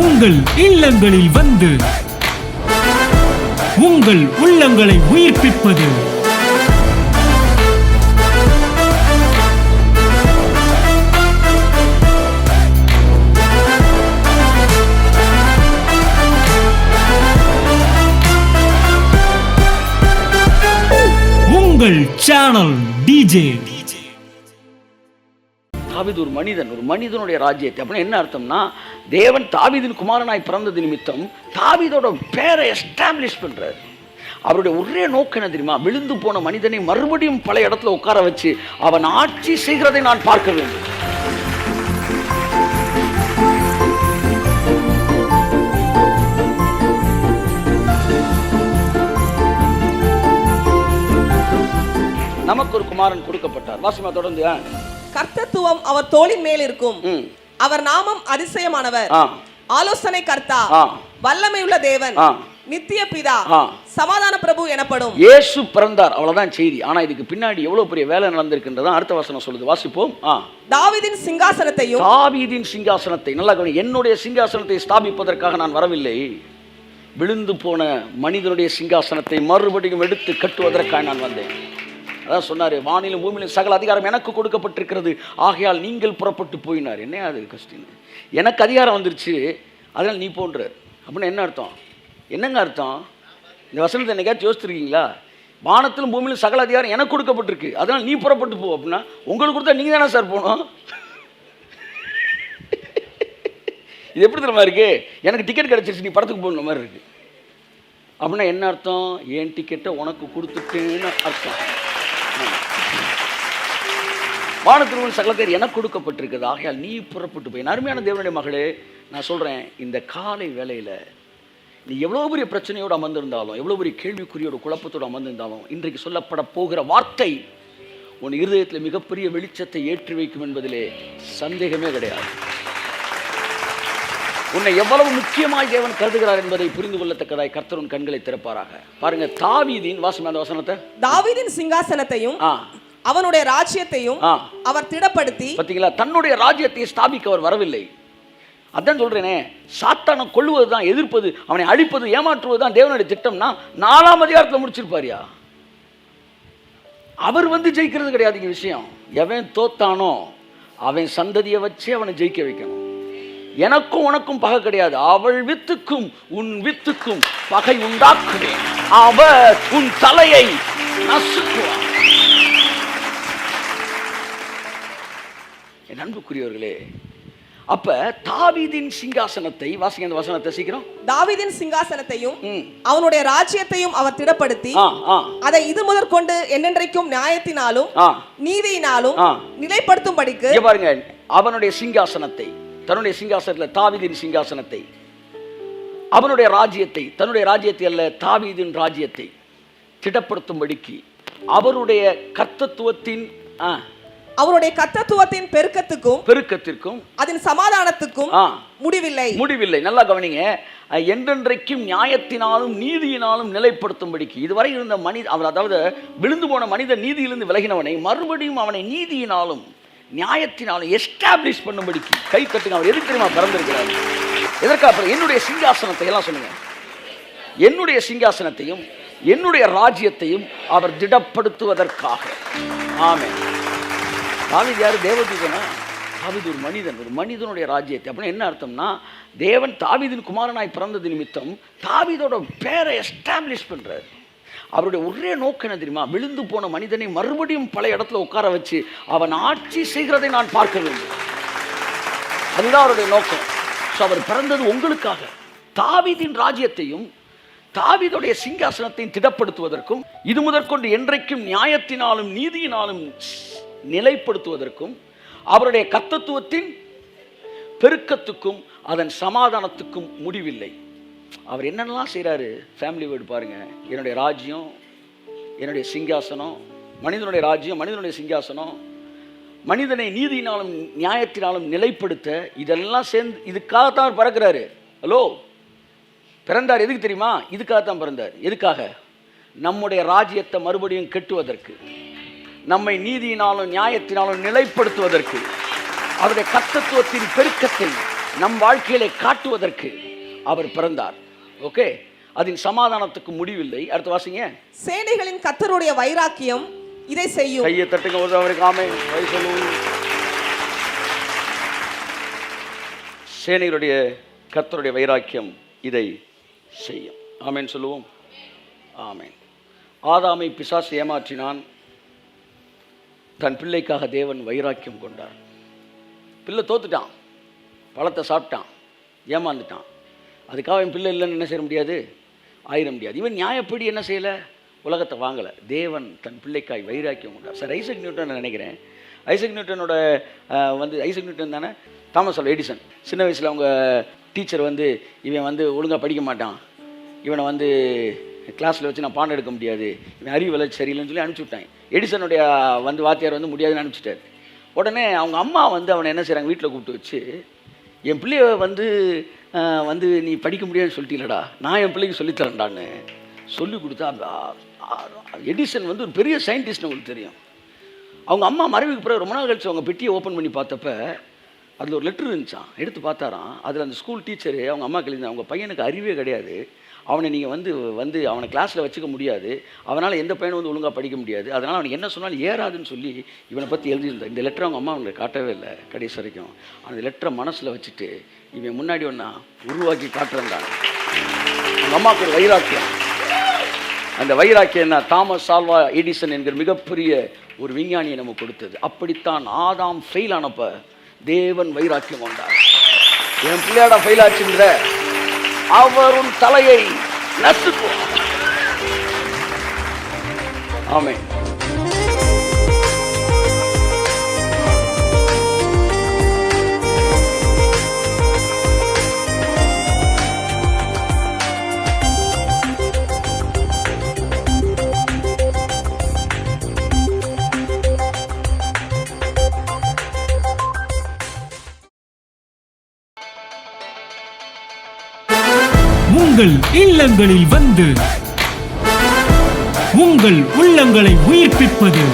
உங்கள் இல்லங்களில் வந்து உங்கள் உள்ளங்களை உயிர்ப்பிப்பது உங்கள் சேனல் டிஜே. தாவீது ஒரு மனிதனுடைய ராஜ்யத்தை அப்படின்னா என்ன அர்த்தம்னா, தேவன் தாவீதின் குமாரனாய் பிறந்தது நிமித்தம் தாவீதோட பேரை எஸ்டாப்ளிஷ் பண்றாரு. அவருடைய ஒரே நோக்கம் என்ன தெரியுமா? விழுந்து போன மனிதனை மறுபடியும் பல இடத்துல உட்கார வச்சு அவன் ஆட்சி செய்கிறதை நான் பார்க்க வேண்டும். நமக்கு ஒரு குமாரன் கொடுக்கப்பட்டார். வாசிமா தொடர்ந்து. கர்த்தத்துவம் அவர் தோளின் மேல் இருக்கும். அவர் நாமம் அதிசயமானவர், ஆலோசனை கர்த்தா, வல்லமை உள்ள தேவன், நித்திய பிதா, சமாதான பிரபு எனப்படும். இயேசு பிறந்தார், அவ்வளவுதான் செய்தி. ஆனா இதுக்கு பின்னாடி எவ்வளவு பெரிய வேலை நடந்திருக்கின்றதா அடுத்த வசனம் சொல்லுது. வாசிப்போம். தாவீதின் சிங்காசனத்தையும், தாவீதின் சிங்காசனத்தை நல்லா கவனி. என்னுடைய சிங்காசனத்தை ஸ்தாபிப்பதற்காக நான் வரவில்லை, விழுந்து போன மனிதனுடைய சிங்காசனத்தை மறுபடியும் எடுத்து கட்டுவதற்காக நான் வந்தேன். அதான் சொன்னாரு, வானிலும் பூமியிலும் சகல அதிகாரம் எனக்கு கொடுக்கப்பட்டிருக்கிறது, ஆகையால் நீங்கள் புறப்பட்டு போயினார். என்ன அது கஷ்டம்? எனக்கு அதிகாரம் வந்துருச்சு, அதனால் நீ போன்றார். அப்படின்னு என்ன அர்த்தம்? என்னங்க அர்த்தம்? இந்த வசனத்தை என்னைக்காச்சும் யோசிச்சிருக்கீங்களா? வானத்திலும் பூமியிலும் சகல அதிகாரம் எனக்கு கொடுக்கப்பட்டிருக்கு, அதனால் நீ புறப்பட்டு போ அப்படின்னா உங்களுக்கு கொடுத்தா நீங்கள் தானே சார் போகணும்? இது எப்படி தெரியுமா இருக்கு? எனக்கு டிக்கெட் கிடச்சிருச்சு, நீ படத்துக்கு போகணும் மாதிரி இருக்கு. அப்படின்னா என்ன அர்த்தம்? என் டிக்கெட்டை உனக்கு கொடுத்துட்டேன்னு அர்த்தம். வானத்திலும் சகல பேர் எனக்கு கொடுக்கப்பட்டிருக்கிறது, ஆகையால் நீ புறப்பட்டு போய். அருமையான தேவனுடைய மகளே, நான் சொல்கிறேன், இந்த காலை வேளையில் நீ எவ்வளோ பெரிய பிரச்சனையோடு அமர்ந்திருந்தாலும், எவ்வளோ பெரிய கேள்விக்குறியோட குழப்பத்தோடு அமர்ந்திருந்தாலும், இன்றைக்கு சொல்லப்பட போகிற வார்த்தை உன் இருதயத்தில் மிகப்பெரிய வெளிச்சத்தை ஏற்றி வைக்கும் என்பதிலே சந்தேகமே கிடையாது. உன்னை எவ்வளவு முக்கியமாய் தேவன் கருதுகிறார் என்பதை புரிந்து கொள்ளத்தக்கதாய் கர்த்தர் உன் கண்களை திறப்பாராக. பாருங்க, தாவீதின் வாசமான வசனத்தை, தாவீதின் சிங்காசனத்தையும் அவனுடைய ராஜ்யத்தையும் அவர் திடப்படுத்தி. பார்த்தீங்களா? தன்னுடைய ராஜ்யத்தை ஸ்தாபிக்க அவர் வரவில்லை. அதான் சொல்றேனே, சாத்தானை கொல்லுவது தான், எதிர்ப்பது, அவனை அழிப்பது, ஏமாற்றுவது தான் தேவனுடைய திட்டம்னா 4ஆம் அதிகாரத்தில் முடிச்சிருப்பாரியா? அவர் வந்து ஜெயிக்கிறது கிடையாது. இங்க விஷயம், எவன் தோத்தானோ அவன் சந்ததியை வச்சு அவனை ஜெயிக்க வைக்கணும். எனக்கும் உனக்கும் பகை கிடையாது. அவள் வித்துக்கும் உன் வித்துக்கும் பகை உண்டாக்குவேன், அவர் உன் தலையை நசுக்குவார். என் அன்புக்குரியவர்களே, அப்ப தாவீதின் சிங்காசனத்தை வாசிங்க, அந்த வசனத்தை சீக்கிரம். தாவீதின் சிங்காசனத்தையும் அவனுடைய ராஜ்யத்தையும் அவர் திடப்படுத்தி அதை இது முதற்கொண்டு என்னென்றைக்கும் நியாயத்தினாலும் நீதியினாலும் நிலைப்படுத்தும்படிக்கு. பாருங்க, அவனுடைய சிங்காசனத்தை, தன்னுடைய சிங்காசனத்தில் தாவீதின் சிங்காசனத்தை, அவனுடைய ராஜ்யத்தை, தன்னுடைய ராஜ்யத்தை அல்ல தாவீதின் ராஜ்யத்தை திடப்படுத்தும்படிக்கு அவருடைய கர்த்தத்துவத்தின் பெருக்கத்திற்கும் அதன் சமாதானத்துக்கும் முடிவில்லை. நல்லா கவனிங்க. என்றென்றைக்கும் நியாயத்தினாலும் நீதியினாலும் நிலைப்படுத்தும்படிக்கு. இதுவரை இருந்த மனித, அதாவது விழுந்து போன மனித நீதியிலிருந்து விலகினவனை மறுபடியும் அவனை நீதியினாலும் நியாயத்தினாலும் எஸ்டாப்ளிஷ் பண்ணும்படிக்கு. கை தட்டுங்க. அவர் எதுக்கு தெரியுமா பிறந்திருக்கிறார்? எதற்காக? என்னுடைய சிங்காசனத்தை எல்லாம் சொல்லுங்க, என்னுடைய சிங்காசனத்தையும் என்னுடைய ராஜ்யத்தையும் அவர் திடப்படுத்துவதற்காக. ஆமென். தாவீது யாரு? தேவதூதனா? தாவீது ஒரு மனிதனுடைய ராஜ்யத்தை அப்படின்னா என்ன அர்த்தம்னா, தேவன் தாவீதின் குமாரனாய் பிறந்தது நிமித்தம் தாவீதோட பேரை எஸ்டாப்ளிஷ் பண்றாரு. அவருடைய ஒரே நோக்கம் என்ன தெரியுமா? விழுந்து போன மனிதனை மறுபடியும் பல இடத்துல உட்கார வச்சு அவன் ஆட்சி செய்கிறதை நான் பார்க்க வேண்டும். அதுதான் அவருடைய நோக்கம். அவர் பிறந்தது உங்களுக்காக. தாவீதின் ராஜ்யத்தையும் தாவீதுடைய சிங்காசனத்தையும் திடப்படுத்துவதற்கும், இது முதற்கொண்டு என்றைக்கும் நியாயத்தினாலும் நீதியினாலும் நிலைப்படுத்துவதற்கும், அவருடைய கர்த்தத்துவத்தின் பெருக்கத்துக்கும் அதன் சமாதானத்துக்கும் முடிவில்லை. அவர் என்னென்னலாம் செய்கிறாரு? ஃபேமிலி வேர்டு பாருங்க. என்னுடைய ராஜ்யம், என்னுடைய சிங்காசனம், மனிதனுடைய ராஜ்யம், மனிதனுடைய சிங்காசனம், மனிதனை நீதியினாலும் நியாயத்தினாலும் நிலைப்படுத்த, இதெல்லாம் சேர்ந்து இதுக்காகத்தான் அவர் பிறக்கிறாரு. ஹலோ, பிறந்தார் எதுக்கு தெரியுமா? இதுக்காகத்தான் பிறந்தார். எதுக்காக? நம்முடைய ராஜ்யத்தை மறுபடியும் கட்டுவதற்கு, நம்மை நீதியினாலும் நியாயத்தினாலும் நிலைப்படுத்துவதற்கு, அவருடைய கர்த்தத்துவத்தின் பெருக்கத்தை நம் வாழ்க்கையிலே காட்டுவதற்கு அவர் பிறந்தார். ஓகே, அதன் சமாதானத்துக்கு முடிவில்லை. அடுத்து வாசிங்க. சேனைகளின் கர்த்தருடைய வைராக்கியம் இதை செய்யும். கையை தட்டுங்க ஒரு அவருக்கு ஆமென். சேனைகளுடைய கர்த்தருடைய வைராக்கியம் இதை செய்யும். ஆமென் சொல்லுவோம். ஆமென். ஆதாமை பிசாசு ஏமாற்றினான். தன் பிள்ளைக்காக தேவன் வைராக்கியம் கொண்டார். பிள்ளை தோத்துட்டான், பழத்தை சாப்பிட்டான், ஏமாந்துட்டான். அதுக்காக என் பிள்ளை இல்லைன்னு என்ன செய்ய முடியாது, ஆயிட முடியாது. இவன் நியாயப்படி என்ன செய்யலை, உலகத்தை வாங்கலை. தேவன் தன் பிள்ளைக்காய் வைராக்கியம் கொண்டார். சார் ஐசக் நியூட்டன் நினைக்கிறேன். ஐசக் நியூட்டனோட ஐசக் நியூட்டன் தானே, தாமஸ் ஆல்வா எடிசன். சின்ன வயசில் அவங்க டீச்சர் இவன் ஒழுங்காக படிக்க மாட்டான், இவனை கிளாஸில் வச்சு நான் பாடம் எடுக்க முடியாது, இவன் அறிவு வளர்ச்சி சரியில்லைன்னு சொல்லி அனுப்பிச்சி விட்டாங்க. எடிசனுடைய வாத்தியார் முடியாதுன்னு அனுப்பிச்சிட்டார். உடனே அவங்க அம்மா அவனை என்ன செய்கிறாங்க, வீட்டில் கூப்பிட்டு வச்சு, என் பிள்ளைய நீ படிக்க முடியாதுன்னு சொல்லிட்டீங்களடா, நான் என் பிள்ளைக்கு சொல்லித்தரேன்டான்னு சொல்லி கொடுத்தா. எடிசன் ஒரு பெரிய சயின்டிஸ்ட்னு உங்களுக்கு தெரியும். அவங்க அம்மா மறைவுக்கு பிறகு ரொம்ப நாள் கழிச்சு அவங்க பெட்டியை ஓப்பன் பண்ணி பார்த்தப்ப அதில் ஒரு லெட்ரு இருந்துச்சான். எடுத்து பார்த்தாராம். அதில் அந்த ஸ்கூல் டீச்சரு அவங்க அம்மா எழுதினா, அவங்க பையனுக்கு அறிவே கிடையாது, அவனை நீங்கள் அவனை கிளாஸில் வச்சுக்க முடியாது, அவனால் எந்த பையனும் ஒழுங்காக படிக்க முடியாது, அதனால் அவனுக்கு என்ன சொன்னாலும் ஏறாதுன்னு சொல்லி இவனை பற்றி எழுதியிருந்தேன். இந்த லெட்டரை அவங்க அம்மா அவங்களுக்கு காட்டவே இல்லை கடைசி வரைக்கும். அந்த லெட்டரை மனசில் வச்சுட்டு இவன் முன்னாடி ஒன்றா உருவாக்கி காட்டுறேன்டாங்க. அவங்க அம்மாவுக்கு ஒரு வைராக்கியம். அந்த வைராக்கியம் என்ன, தாமஸ் ஆல்வா எடிசன் என்கிற மிகப்பெரிய ஒரு விஞ்ஞானியை நமக்கு கொடுத்தது. அப்படித்தான் ஆதாம் ஃபெயில் ஆனப்ப தேவன் வைராக்கியம் கொண்டார். என் பிள்ளையாடா ஃபெயில் ஆச்சுன்ற, அவர் உன் தலையை நசுக்குவார். ஆமென். உங்கள் இல்லங்களில் வந்து உங்கள் உள்ளங்களை உயிர்ப்பிப்பது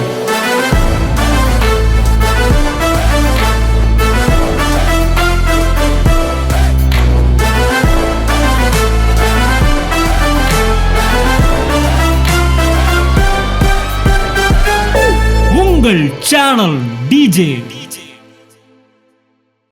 உங்கள் சேனல் டிஜே